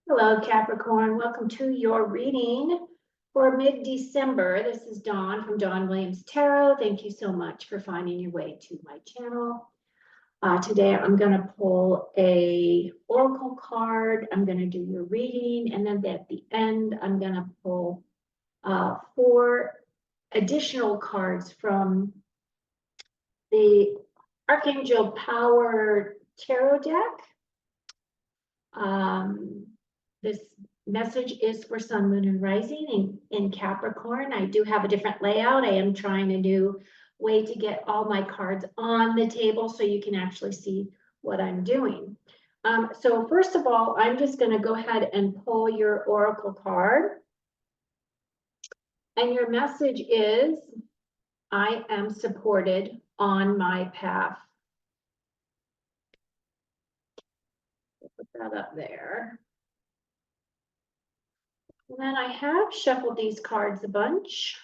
Hello, Capricorn. Welcome to your reading for mid-December. This is Dawn from Dawn Williams Tarot. Thank you so much for finding your way to my channel. Today, I'm going to pull a oracle card. I'm going to do your reading, and then at the end, I'm going to pull 4 additional cards from the Archangel Power Tarot deck. This message is for Sun, Moon, and Rising in Capricorn. I do have a different layout. I am trying a new way to get all my cards on the table so you can actually see what I'm doing. So first of all, I'm just going to go ahead and pull your oracle card. And your message is, I am supported on my path. Put that up there. And then I have shuffled these cards a bunch.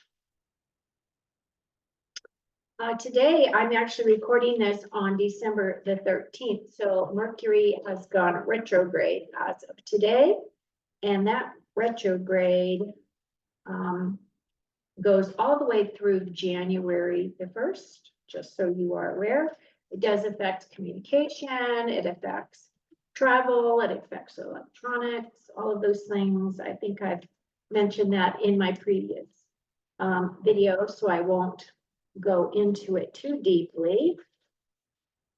Today, I'm actually recording this on December the 13th. So Mercury has gone retrograde as of today. And that retrograde goes all the way through January the 1st, just so you are aware. It does affect communication. It affects travel, it affects electronics, all of those things. I think I've mentioned that in my previous video, so I won't go into it too deeply.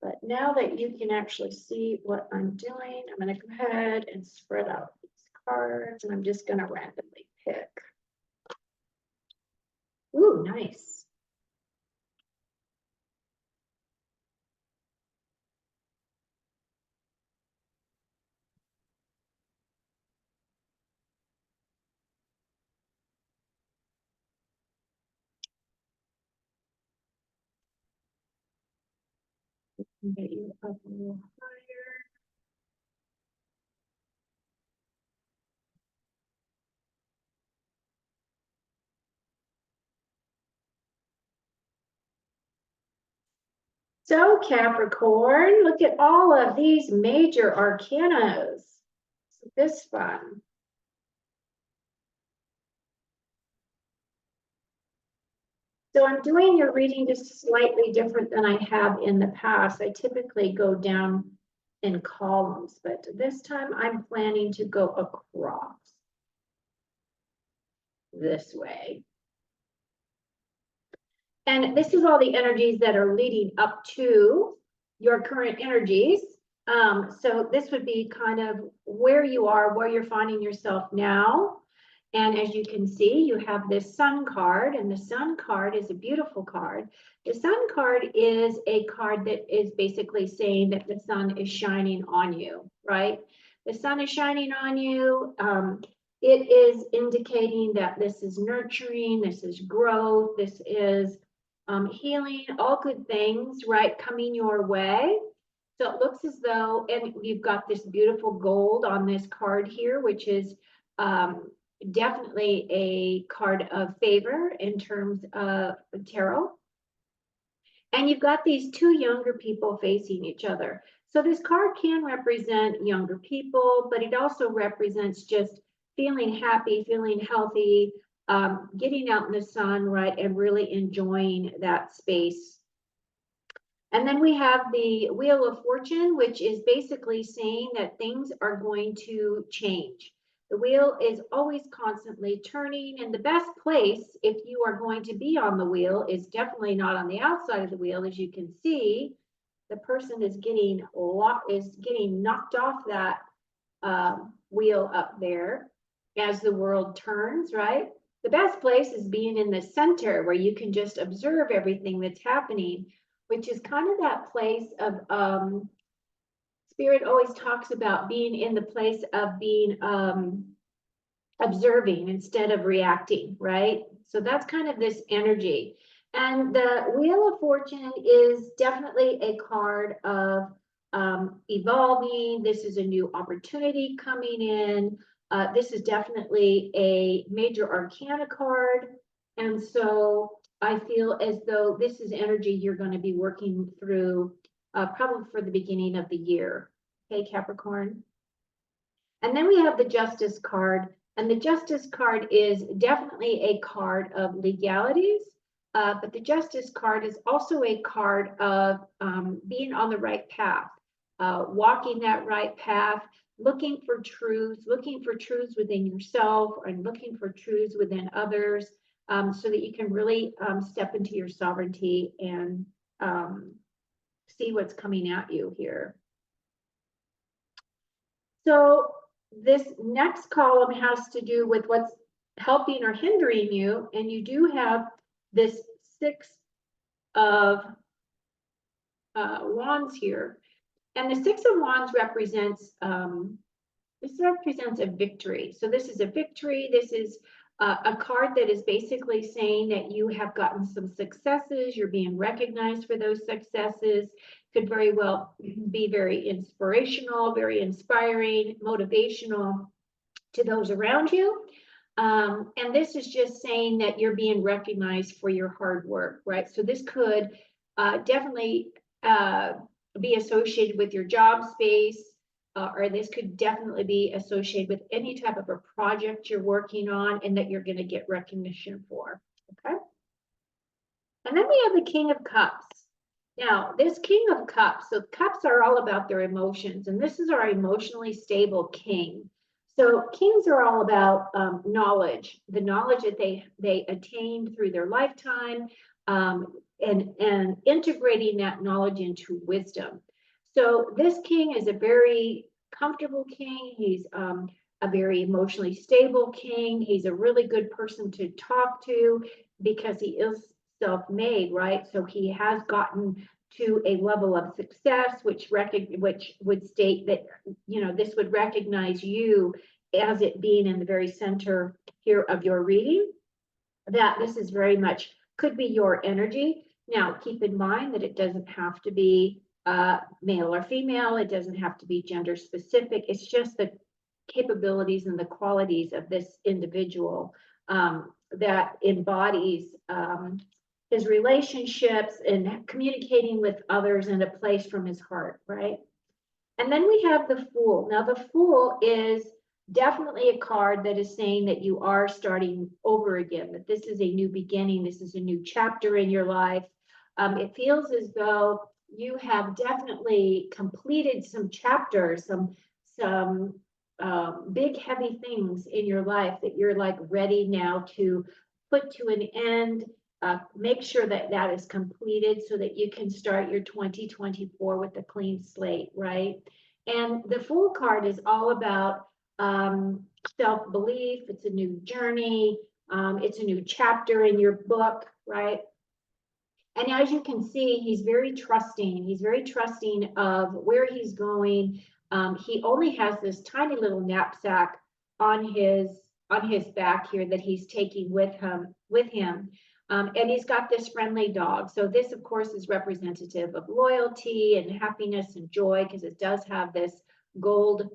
But now that you can actually see what I'm doing, I'm going to go ahead and spread out these cards, and I'm just going to randomly pick. Ooh, nice. Get you up a little higher. So Capricorn, look at all of these major arcanas. This fun. So I'm doing your reading just slightly different than I have in the past. I typically go down in columns, but this time I'm planning to go across this way. And this is all the energies that are leading up to your current energies. So this would be kind of where you are, where you're finding yourself now. And as you can see, you have this Sun card, and the Sun card is a beautiful card. The Sun card is a card that is basically saying that the sun is shining on you, right? The sun is shining on you. It is indicating that this is nurturing, this is growth, this is healing, all good things, right, coming your way. So it looks as though, and you've got this beautiful gold on this card here, which is definitely a card of favor in terms of tarot. And you've got these 2 younger people facing each other. So this card can represent younger people, but it also represents just feeling happy, feeling healthy, getting out in the sun, right, and really enjoying that space. And then we have the Wheel of Fortune, which is basically saying that things are going to change. The wheel is always constantly turning, and the best place if you are going to be on the wheel is definitely not on the outside of the wheel. As you can see, the person is getting knocked off that wheel up there as the world turns, right? The best place is being in the center where you can just observe everything that's happening, which is kind of that place of Spirit always talks about being in the place of being observing instead of reacting, right? So that's kind of this energy. And the Wheel of Fortune is definitely a card of evolving. This is a new opportunity coming in. This is definitely a major arcana card. And so I feel as though this is energy you're going to be working through probably for the beginning of the year. Okay, Capricorn. And then we have the Justice card. And the Justice card is definitely a card of legalities, but the Justice card is also a card of being on the right path, walking that right path, looking for truths within yourself and looking for truths within others, so that you can really step into your sovereignty and see what's coming at you here. So this next column has to do with what's helping or hindering you, and you do have this Six of Wands here, and the Six of Wands represents a victory. So this is a victory. This is a card that is basically saying that you have gotten some successes. You're being recognized for those successes. Could very well be very inspirational, very inspiring, motivational to those around you. And this is just saying that you're being recognized for your hard work, right? So this could definitely be associated with your job space, or this could definitely be associated with any type of a project you're working on and that you're going to get recognition for, okay? And then we have the King of Cups. Now, this King of Cups, so cups are all about their emotions, and this is our emotionally stable king. So kings are all about knowledge, the knowledge that they attained through their lifetime, and integrating that knowledge into wisdom. So this king is a very comfortable king. He's a very emotionally stable king. He's a really good person to talk to because he is self-made, right? So he has gotten to a level of success, which would state that, you know, this would recognize you as it being in the very center here of your reading, that this is very much could be your energy. Now, keep in mind that it doesn't have to be male or female. It doesn't have to be gender specific. It's just the capabilities and the qualities of this individual that embodies his relationships and communicating with others in a place from his heart, right? And then we have the Fool. Now, the Fool is definitely a card that is saying that you are starting over again, that this is a new beginning, this is a new chapter in your life. It feels as though you have definitely completed some chapters, some big heavy things in your life that you're like ready now to put to an end. Make sure that that is completed so that you can start your 2024 with a clean slate, right? And the Fool card is all about self-belief. It's a new journey. It's a new chapter in your book, right? And as you can see, he's very trusting. He's very trusting of where he's going. He only has this tiny little knapsack on his back here that he's taking with him. And he's got this friendly dog. So this, of course, is representative of loyalty and happiness and joy, because it does have this gold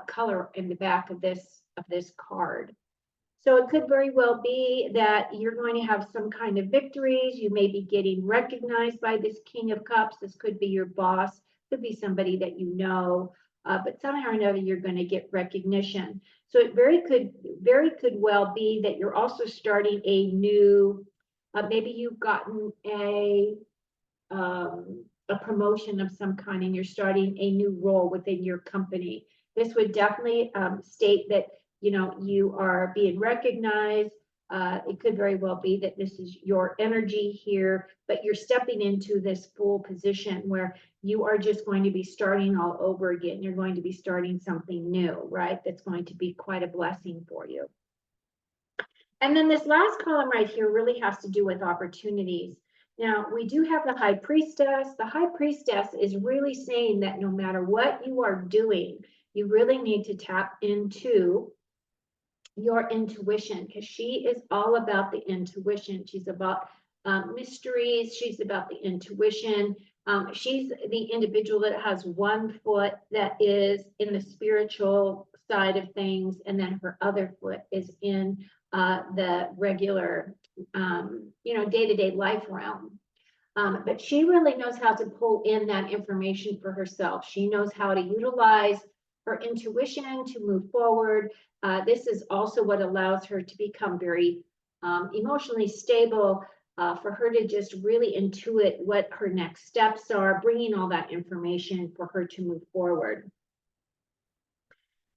color in the back of this card. So it could very well be that you're going to have some kind of victories. You may be getting recognized by this King of Cups. This could be your boss, could be somebody that you know, but somehow or another you're going to get recognition. So it very could well be that you're also starting a new, maybe you've gotten a promotion of some kind and you're starting a new role within your company. This would definitely state that, you know, you are being recognized. It could very well be that this is your energy here, but you're stepping into this Fool position where you are just going to be starting all over again. You're going to be starting something new, right? That's going to be quite a blessing for you. And then this last column right here really has to do with opportunities. Now, we do have the High Priestess. The High Priestess is really saying that no matter what you are doing, you really need to tap into your intuition, because she is all about the intuition. She's about mysteries. She's about the intuition. She's the individual that has one foot that is in the spiritual side of things, and then her other foot is in the regular, day-to-day life realm. But she really knows how to pull in that information for herself. She knows how to utilize her intuition to move forward. This is also what allows her to become very emotionally stable, for her to just really intuit what her next steps are, bringing all that information for her to move forward.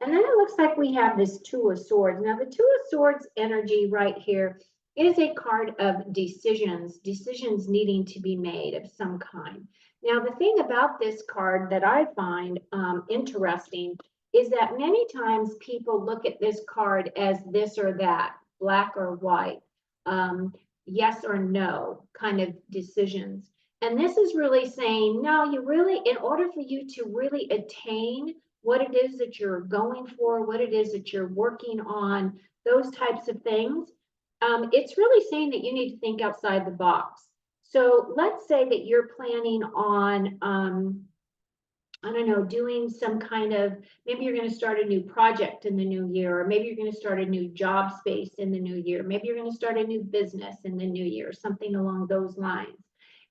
And then it looks like we have this Two of Swords. Now, the Two of Swords energy right here is a card of decisions, decisions needing to be made of some kind. Now, the thing about this card that I find interesting is that many times people look at this card as this or that, black or white, yes or no kind of decisions. And this is really saying, no, you really, in order for you to really attain what it is that you're going for, what it is that you're working on, those types of things, it's really saying that you need to think outside the box. So let's say that you're planning on, I don't know, doing some kind of, maybe you're going to start a new project in the new year, or maybe you're going to start a new job space in the new year. Maybe you're going to start a new business in the new year, something along those lines.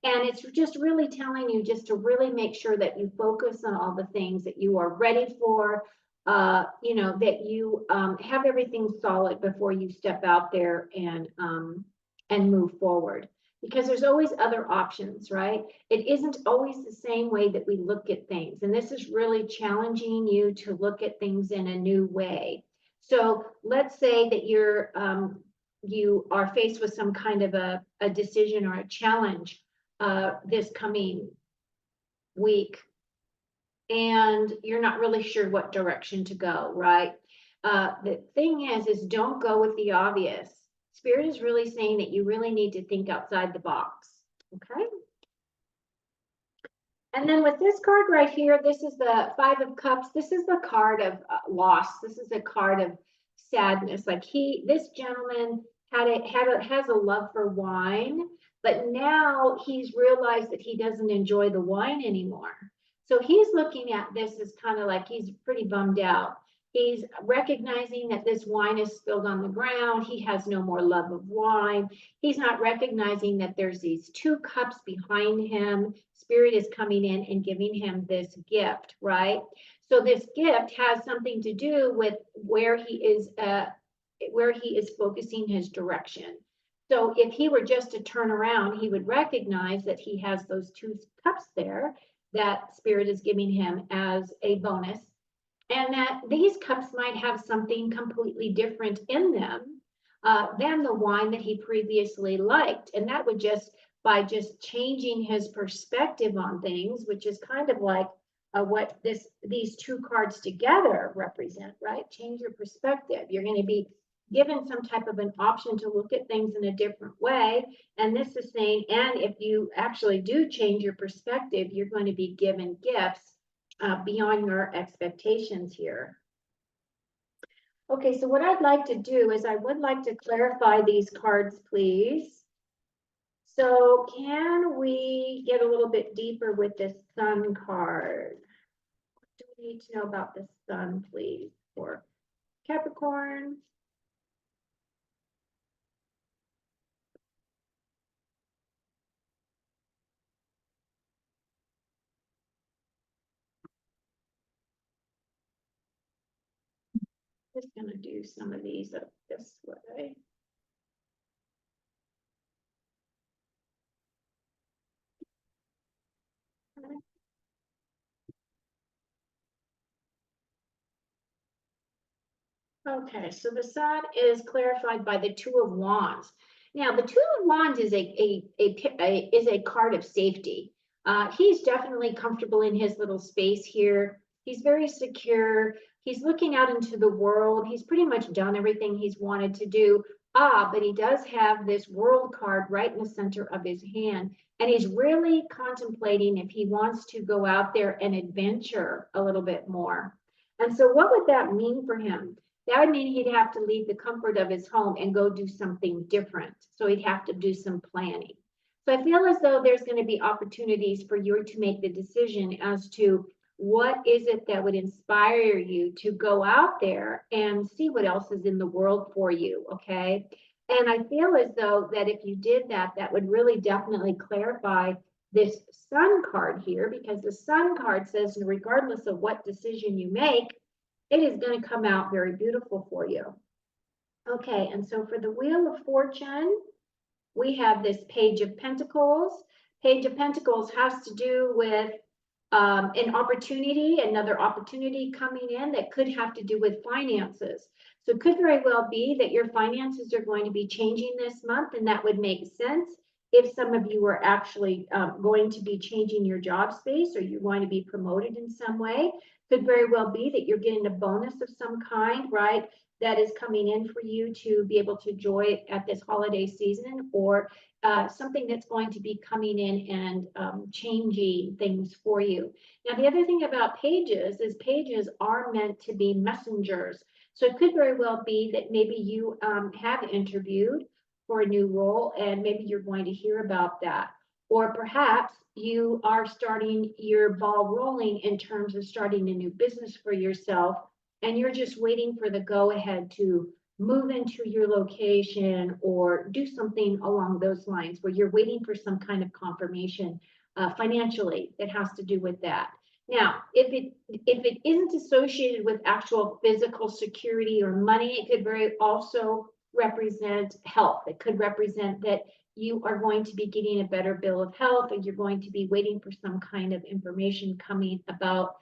And it's just really telling you just to really make sure that you focus on all the things that you are ready for, that you have everything solid before you step out there and move forward. Because there's always other options, right? It isn't always the same way that we look at things. And this is really challenging you to look at things in a new way. So let's say that you are faced with some kind of a decision or a challenge this coming week, and you're not really sure what direction to go, right? The thing is don't go with the obvious. Spirit is really saying that you really need to think outside the box, okay? And then with this card right here, this is the Five of Cups. This is the card of loss. This is a card of sadness. Like this gentleman has a love for wine, but now he's realized that he doesn't enjoy the wine anymore. So he's looking at this as kind of like he's pretty bummed out. He's recognizing that this wine is spilled on the ground. He has no more love of wine. He's not recognizing that there's these two cups behind him. Spirit is coming in and giving him this gift, right? So this gift has something to do with where he is focusing his direction. So if he were just to turn around, he would recognize that he has those two cups there that Spirit is giving him as a bonus, and that these cups might have something completely different in them than the wine that he previously liked. And that would by just changing his perspective on things, which is kind of like what these two cards together represent, right? Change your perspective. You're going to be given some type of an option to look at things in a different way. And this is saying, and if you actually do change your perspective, you're going to be given gifts beyond your expectations here. Okay, so what I'd like to do is I would like to clarify these cards, please. So can we get a little bit deeper with this Sun card? What do we need to know about the Sun, please, for Capricorn? Just going to do some of these up this way. Okay, so the Sun is clarified by the Two of Wands. Now, the Two of Wands is a card of safety. He's definitely comfortable in his little space here. He's very secure. He's looking out into the world. He's pretty much done everything he's wanted to do. But he does have this World card right in the center of his hand. And he's really contemplating if he wants to go out there and adventure a little bit more. And so what would that mean for him? That would mean he'd have to leave the comfort of his home and go do something different. So he'd have to do some planning. So I feel as though there's going to be opportunities for you to make the decision as to what is it that would inspire you to go out there and see what else is in the world for you, okay? And I feel as though that if you did that, that would really definitely clarify this Sun card here, because the Sun card says regardless of what decision you make, it is going to come out very beautiful for you. Okay, and so for the Wheel of Fortune, we have this Page of Pentacles. Page of Pentacles has to do with an opportunity, another opportunity coming in that could have to do with finances. So it could very well be that your finances are going to be changing this month, and that would make sense if some of you are actually going to be changing your job space, or you're going to be promoted in some way. Could very well be that you're getting a bonus of some kind, right? That is coming in for you to be able to enjoy at this holiday season, or something that's going to be coming in and changing things for you. Now, the other thing about pages is pages are meant to be messengers. So it could very well be that maybe you have interviewed for a new role, and maybe you're going to hear about that. Or perhaps you are starting your ball rolling in terms of starting a new business for yourself, and you're just waiting for the go ahead to move into your location or do something along those lines, where you're waiting for some kind of confirmation financially that has to do with that. Now, if it isn't associated with actual physical security or money, it could very also represent health. It could represent that you are going to be getting a better bill of health, or you're going to be waiting for some kind of information coming about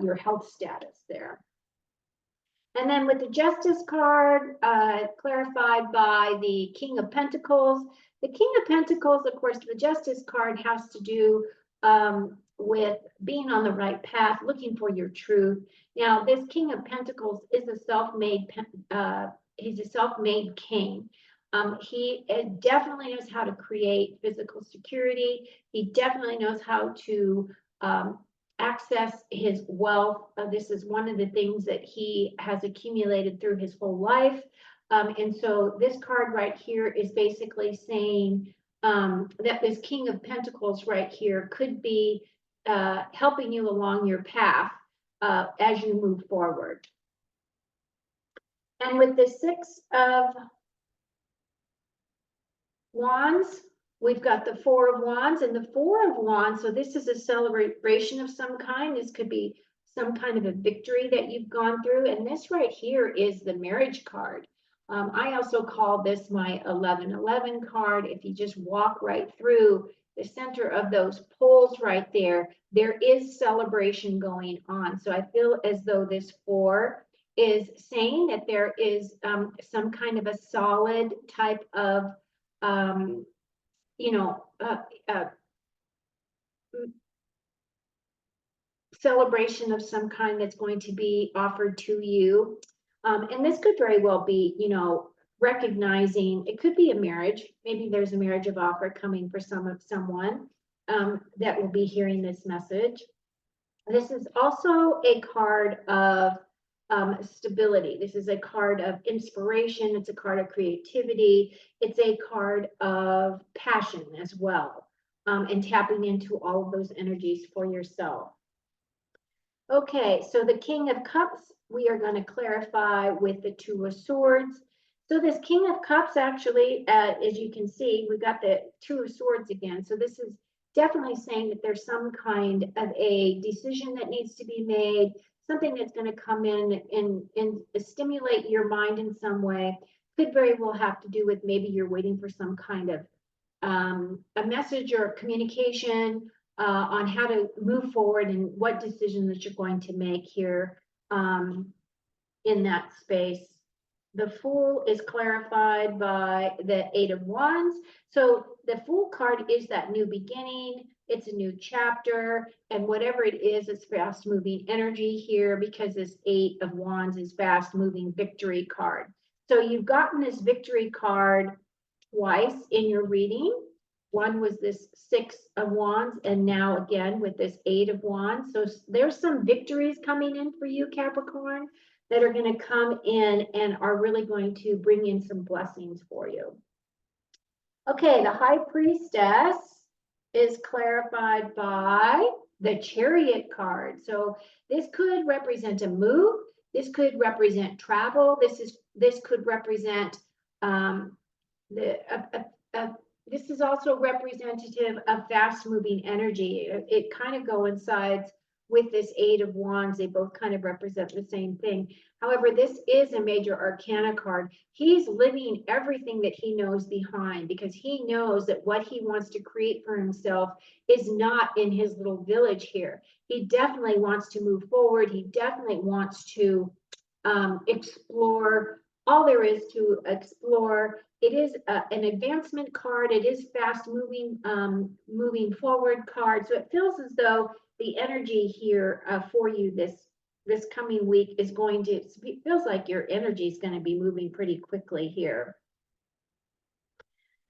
your health status there. And then with the Justice card, clarified by the King of Pentacles. The King of Pentacles, of course, the Justice card has to do with being on the right path, looking for your truth. Now, this King of Pentacles is a self-made, he's a self-made king. He definitely knows how to create physical security. He definitely knows how to access his wealth. This is one of the things that he has accumulated through his whole life. And so this card right here is basically saying that this King of Pentacles right here could be helping you along your path as you move forward. And with the Six of Wands, we've got the Four of Wands and the Four of Wands. So this is a celebration of some kind. This could be some kind of a victory that you've gone through. And this right here is the marriage card. I also call this my 1111 card. If you just walk right through the center of those poles right there, there is celebration going on. So I feel as though this four is saying that there is some kind of a solid type of celebration of some kind that's going to be offered to you. And this could very well be, recognizing, it could be a marriage. Maybe there's a marriage of offer coming for someone that will be hearing this message. This is also a card of stability. This is a card of inspiration. It's a card of creativity. It's a card of passion as well, and tapping into all of those energies for yourself. Okay, so the King of Cups, we are going to clarify with the Two of Swords. So this King of Cups, actually, as you can see, we've got the Two of Swords again. So this is definitely saying that there's some kind of a decision that needs to be made, something that's going to come in and stimulate your mind in some way. Could very well have to do with maybe you're waiting for some kind of a message or communication on how to move forward and what decision that you're going to make here in that space. The Fool is clarified by the Eight of Wands. So the Fool card is that new beginning. It's a new chapter, and whatever it is, it's fast moving energy here, because this Eight of Wands is fast moving victory card. So you've gotten this victory card twice in your reading. One was this Six of Wands, and now again with this Eight of Wands. So there's some victories coming in for you, Capricorn, that are going to come in and are really going to bring in some blessings for you. Okay, the High Priestess is clarified by the Chariot card. So this could represent a move. This could represent travel. This could represent this is also representative of fast moving energy. It kind of coincides with this Eight of Wands. They both kind of represent the same thing. However, this is a major arcana card. He's living everything that he knows behind, because he knows that what he wants to create for himself is not in his little village here. He definitely wants to move forward. He definitely wants to explore all there is to explore. It is an advancement card. It is fast moving, moving forward card. So it feels as though the energy here for you this coming week is going to, it feels like your energy is going to be moving pretty quickly here.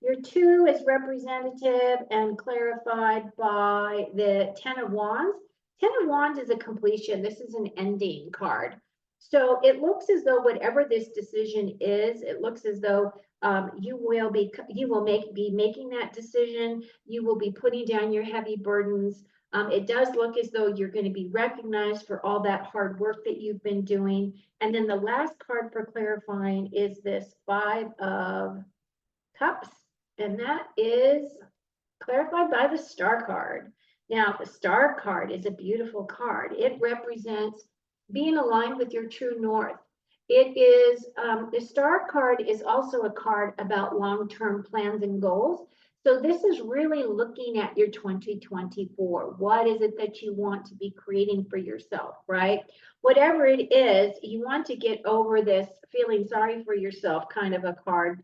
Your 2 is representative and clarified by the 10 of Wands. 10 of Wands is a completion. This is an ending card. So it looks as though whatever this decision is, it looks as though you will be making that decision. You will be putting down your heavy burdens. It does look as though you're going to be recognized for all that hard work that you've been doing. And then the last card for clarifying is this 5 of Cups, and that is clarified by the Star card. Now, the Star card is a beautiful card. It represents being aligned with your true north. It is, the Star card is also a card about long-term plans and goals. So this is really looking at your 2024. What is it that you want to be creating for yourself, right? Whatever it is, you want to get over this feeling sorry for yourself kind of a card,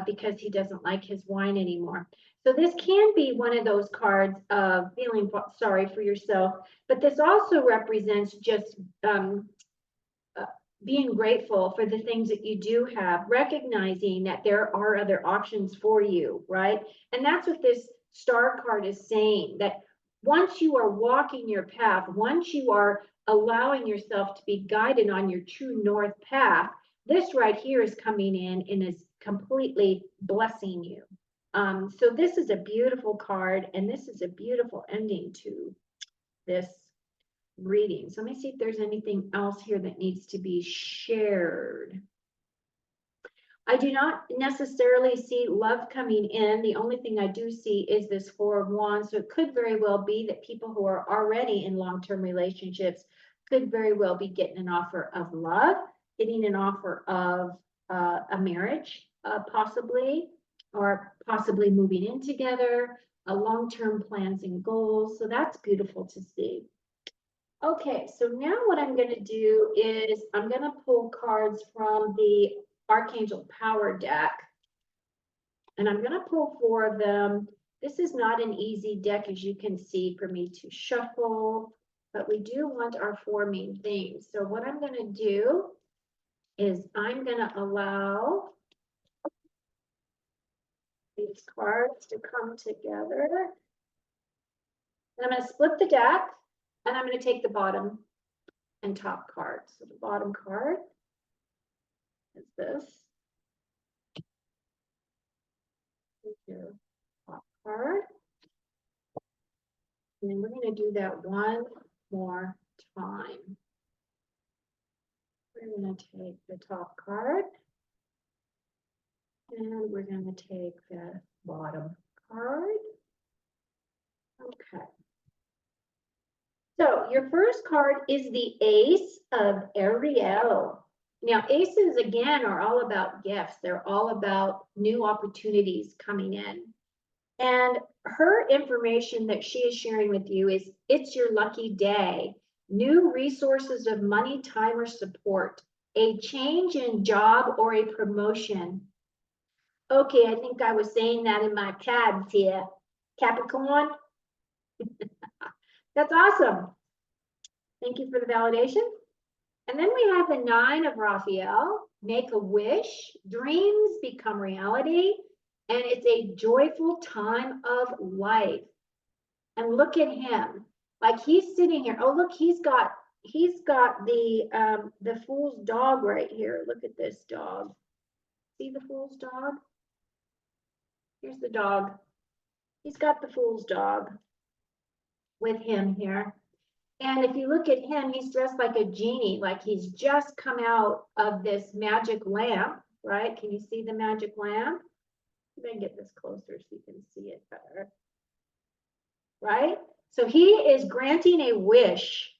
because he doesn't like his wine anymore. So this can be one of those cards of feeling sorry for yourself, but this also represents just being grateful for the things that you do have, recognizing that there are other options for you, right? And that's what this Star card is saying, that once you are walking your path, once you are allowing yourself to be guided on your true north path, this right here is coming in and is completely blessing you. So this is a beautiful card, and this is a beautiful ending to this reading. So let me see if there's anything else here that needs to be shared. I do not necessarily see love coming in. The only thing I do see is this 4 of Wands. So it could very well be that people who are already in long-term relationships could very well be getting an offer of love, getting an offer of a marriage, possibly, or possibly moving in together, long-term plans and goals. So that's beautiful to see. Okay, so now what I'm going to do is I'm going to pull cards from the Archangel Power deck, and I'm going to pull 4 of them. This is not an easy deck, as you can see, for me to shuffle, but we do want our 4 main themes. So what I'm going to do is I'm going to allow these cards to come together. And I'm going to split the deck, and I'm going to take the bottom and top card. So the bottom card is this. Your top card. And then we're going to do that one more time. We're going to take the top card, and we're going to take the bottom card. Okay. So your first card is the Ace of Ariel. Now, aces, again, are all about gifts. They're all about new opportunities coming in. And her information that she is sharing with you is, it's your lucky day. New resources of money, time, or support. A change in job or a promotion. Okay, I think I was saying that in my tabs here. Capricorn. That's awesome. Thank you for the validation. And then we have the 9 of Raphael. Make a wish. Dreams become reality. And it's a joyful time of life. And look at him. Like, he's sitting here. Oh, look, he's got the fool's dog right here. Look at this dog. See the fool's dog? Here's the dog. He's got the fool's dog with him here. And if you look at him, he's dressed like a genie, like he's just come out of this magic lamp, right? Can you see the magic lamp? Let me get this closer so you can see it better. Right? So he is granting a wish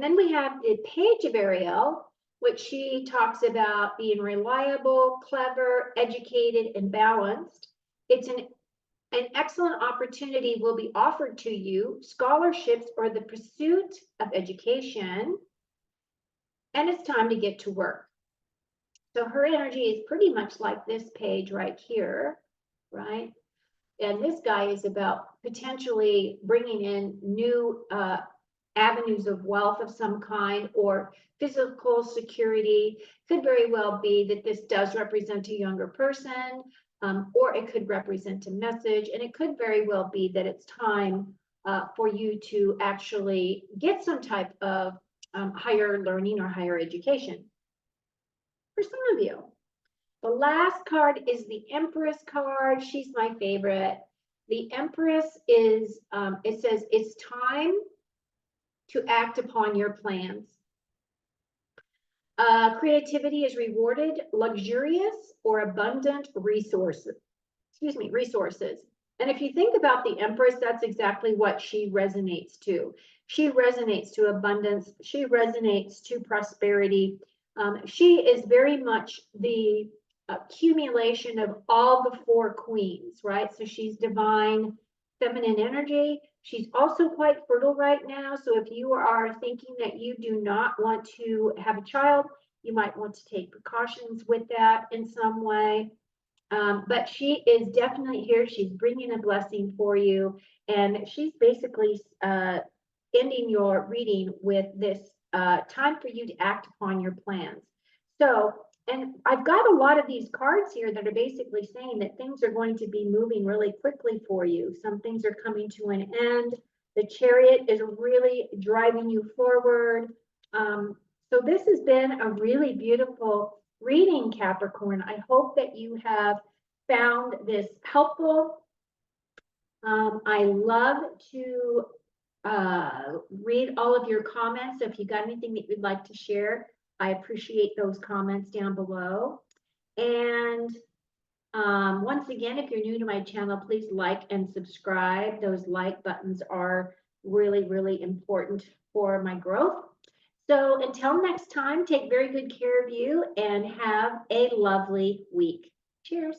then we have the Page of Ariel, which she talks about being reliable, clever, educated, and balanced. It's an excellent opportunity will be offered to you, scholarships or the pursuit of education, and it's time to get to work. So her energy is pretty much like this page right here, right? And this guy is about potentially bringing in new avenues of wealth of some kind or physical security. Could very well be that this does represent a younger person, or it could represent a message, and it could very well be that it's time for you to actually get some type of higher learning or higher education. For some of you, the last card is the Empress card. She's my favorite. The Empress is, it says, it's time to act upon your plans. Creativity is rewarded, luxurious or abundant resources. Resources. And if you think about the Empress, that's exactly what she resonates to. She resonates to abundance. She resonates to prosperity. She is very much the accumulation of all the four queens, right? So she's divine feminine energy. She's also quite fertile right now. So if you are thinking that you do not want to have a child, you might want to take precautions with that in some way. But she is definitely here. She's bringing a blessing for you. And she's basically ending your reading with this time for you to act upon your plans. So, and I've got a lot of these cards here that are basically saying that things are going to be moving really quickly for you. Some things are coming to an end. The Chariot is really driving you forward. So this has been a really beautiful reading, Capricorn. I hope that you have found this helpful. I love to read all of your comments. So if you got anything that you'd like to share, I appreciate those comments down below. And once again, if you're new to my channel, please like and subscribe. Those like buttons are really, really important for my growth. So until next time, take very good care of you and have a lovely week. Cheers.